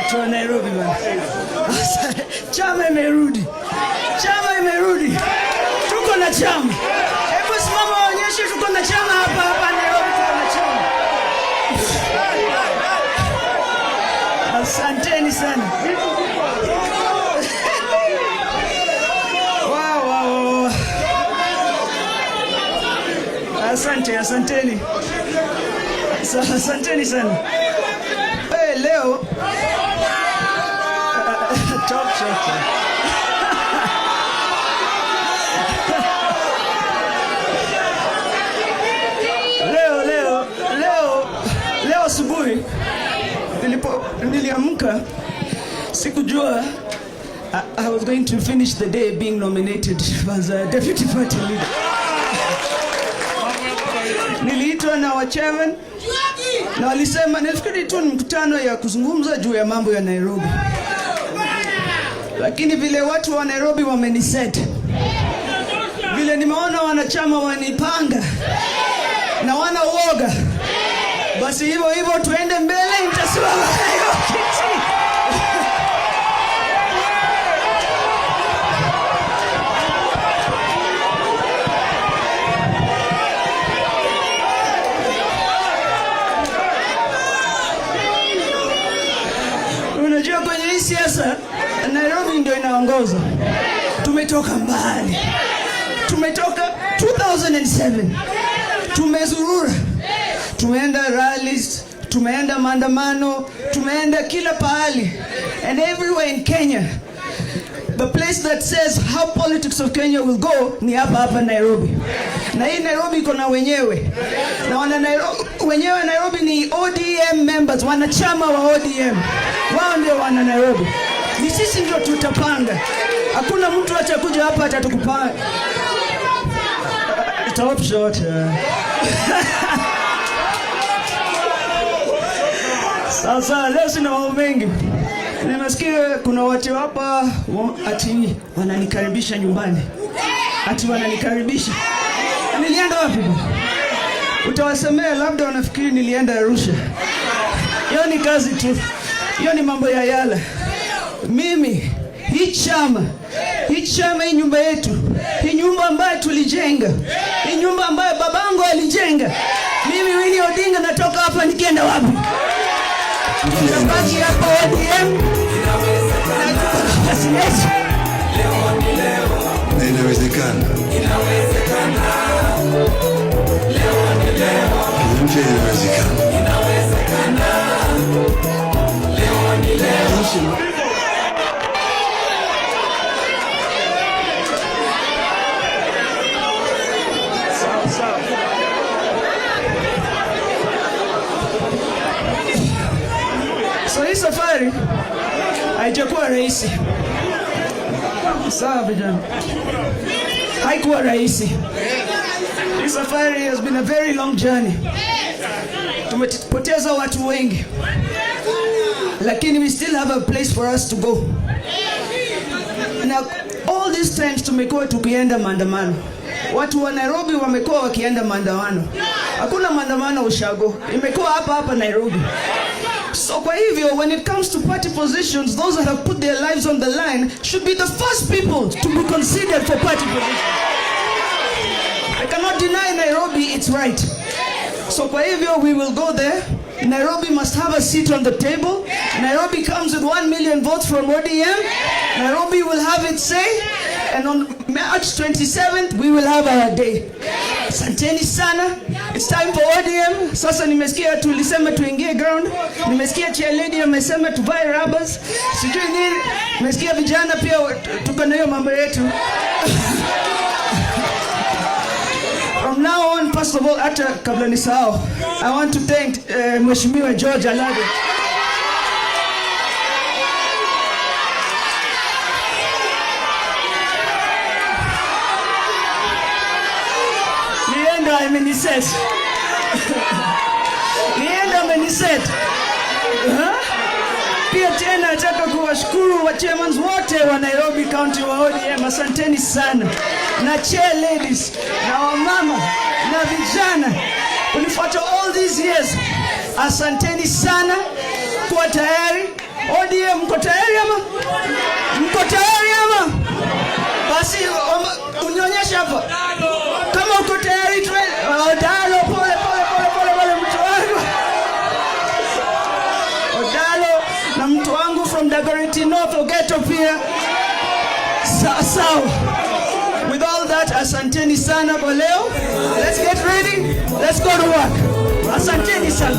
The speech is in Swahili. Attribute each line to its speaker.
Speaker 1: watu wa Nairobi bwana. Chama imerudi. Chama imerudi. Tuko na chama. Hebu simama waonyeshe tuko na chama hapa Nairobi, tuko na chama. Asanteni sana. Wow. Asanteni. Asanteni sana. Leo top shot. Leo asubuhi niliamka, sikujua I was going to finish the day being nominated as a deputy party leader. Niliitwa na wa chairman na walisema nafikiri tu ni mkutano ya kuzungumza juu ya mambo ya Nairobi. Lakini vile watu wa Nairobi wameniset, vile nimeona wanachama wanipanga na wana uoga, basi hivyo tuende mbele, nitasimama hiyo kiti. Unajua kwenye hii siasa Nairobi ndio inaongoza. Tumetoka mbali. Tumetoka 2007. Tumezurura. Tumeenda rallies, tumeenda maandamano, tumeenda kila pahali. And everywhere in Kenya, the place that says how politics of Kenya will go ni hapa Nairobi. Na hii Nairobi iko na wenyewe. Na wenyewe Nairobi ni ODM members, wanachama wa ODM. Wao ndio wana Nairobi. Ni sisi ndio tutapanga. Hakuna mtu atakuja hapa atatukupanga. Top shot. Sasa leo sina mambo mengi. Nimesikia kuna watu hapa ati wananikaribisha nyumbani. Ati wananikaribisha. Nilienda wapi? Utawasemea labda wanafikiri nilienda Arusha. Hiyo ni kazi tu. Hiyo ni mambo ya yala. Mimi hii chama hii nyumba yetu, hii nyumba ambayo tulijenga, hii nyumba ambayo babangu alijenga. Mimi Winnie Odinga natoka hapa nikienda wapi? Nabaki hapa ODM.
Speaker 2: Inawezekana.
Speaker 1: So hii safari haijakuwa rahisi. Sawa vijana. Haikuwa rahisi. Hii safari has been a very long journey. Tumepoteza watu wengi. Lakini we still have a place for us to go. Now all these times tumekuwa tukienda maandamano. Watu wa Nairobi wamekuwa wakienda maandamano. Hakuna maandamano ushago. Imekuwa hapa Nairobi. So kwa hivyo, when it comes to party positions, those that have put their lives on the line should be the first people to be considered for party positions. I cannot deny Nairobi its right. So kwa hivyo, we will go there. Nairobi must have a seat on the table. Nairobi comes with 1 million votes from ODM. Nairobi will have its say. And on March 27th, we will have our day. Asanteni sana. It's time for ODM. Sasa nimesikia tulisema tuingie ground. Nimesikia chairlady amesema tuvae rubbers. Sijui nini. Nimesikia vijana pia tuko na hiyo mambo yetu. From now on, first of all, hata kabla nisahau, I want to thank Mheshimiwa George Alade. Nienda ameniset. Pia tena nataka kuwashukuru wa chairmen wote wa Nairobi County wa ODM. Asanteni sana. Na chair ladies, na wamama, na vijana. Unifuata all these years. Asanteni sana kwa tayari. ODM, mko tayari ama? Mko tayari ama? Basi unionyeshe hapa. Kama uko tayari Odalo, pole mtu wangu. Odalo na mtu wangu from Dagoretti North Ogeto pia. Sawa. With all that, asanteni sana kwa leo. Let's get ready. Let's go to work. Asanteni sana.